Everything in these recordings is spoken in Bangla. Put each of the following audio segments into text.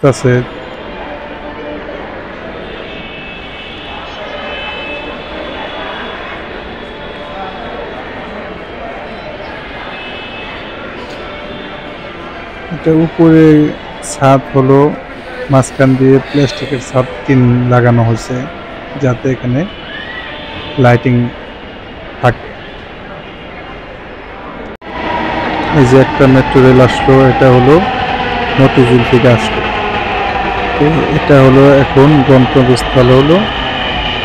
আসতেছে। এটা উপরে ছাদ হলো, মাঝখান দিয়ে প্লাস্টিকের ছাদ লাগানো হয়েছে যাতে এখানে লাইটিং থাকে। এই যে একটা মেট্রো রেল আসলো, এটা হলো মতিঝিল থেকে আসলো। তো এটা হলো এখন গন্তব্যস্থল হলো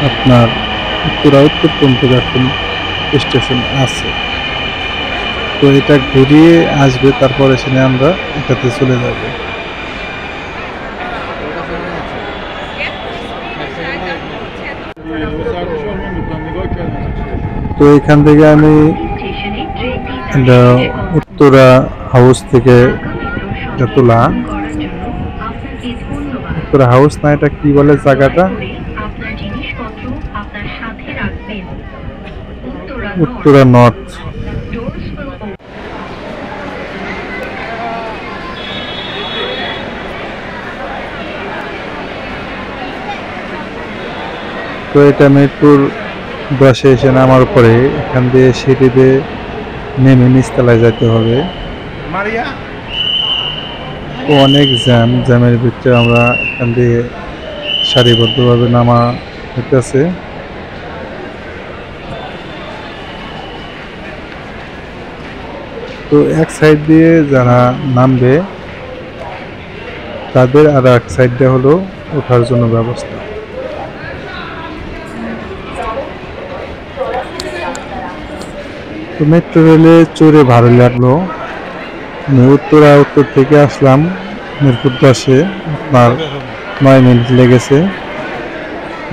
আপনার উত্তরপন্থী এখন স্টেশন আছে। তো এটা ঘুরিয়ে আসবে, তারপরে সেখানে আমরা এটাতে চলে যাব। তো এখান থেকে আমি উত্তরা হাউস থেকে এটা তোলা। উত্তরা হাউস না, এটা কি বলে জায়গাটা? উত্তরা নর্থ। তো এটা মিরপুর 10-এ এসে নামার পরে এখান দিয়ে সিঁড়িতে নেমে নিচতলায় যেতে হবে। তো অনেক জ্যামের ভিতরে আমরা এখান দিয়ে সারিবদ্ধভাবে নামা হইতেছে। তো এক সাইড দিয়ে যারা নামবে তাদের আর এক সাইডটা হলো ওঠার জন্য ব্যবস্থা। তো মেট্রো রেলে চড়ে ভালো লাগলো। উত্তর থেকে আসলাম মিরপুর 10-এ, আপনার 9 মিনিট লেগেছে।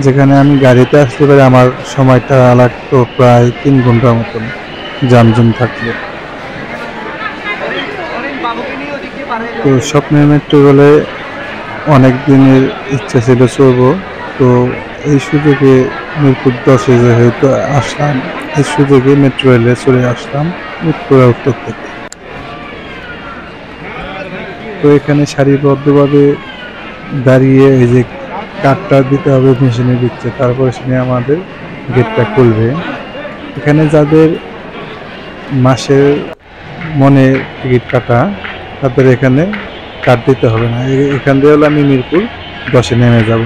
যেখানে আমি গাড়িতে আসতে পারি আমার সময়টা লাগতো প্রায় 3 ঘন্টার মতন জামজম থাকলে। তো স্বপ্নের মেট্রো রেলে অনেক দিনের ইচ্ছা ছিল চড়বো। তো এই সুযোগে মিরপুর 10-এ যেহেতু আসলাম, এই সুযোগে মেট্রো রেলে চলে আসলাম উত্তর থেকে। তো এখানে সারিবদ্ধভাবে দাঁড়িয়ে এই যে কার্ডটা দিতে হবে, মেশিনে দিচ্ছে, তারপরে সেখানে আমাদের গেটটা খুলবে। এখানে যাদের মাসের মনে টিকিট কাটা তাদের এখানে কার্ড দিতে হবে না। এখান দিয়ে হলে আমি মিরপুর 10-এ নেমে যাব।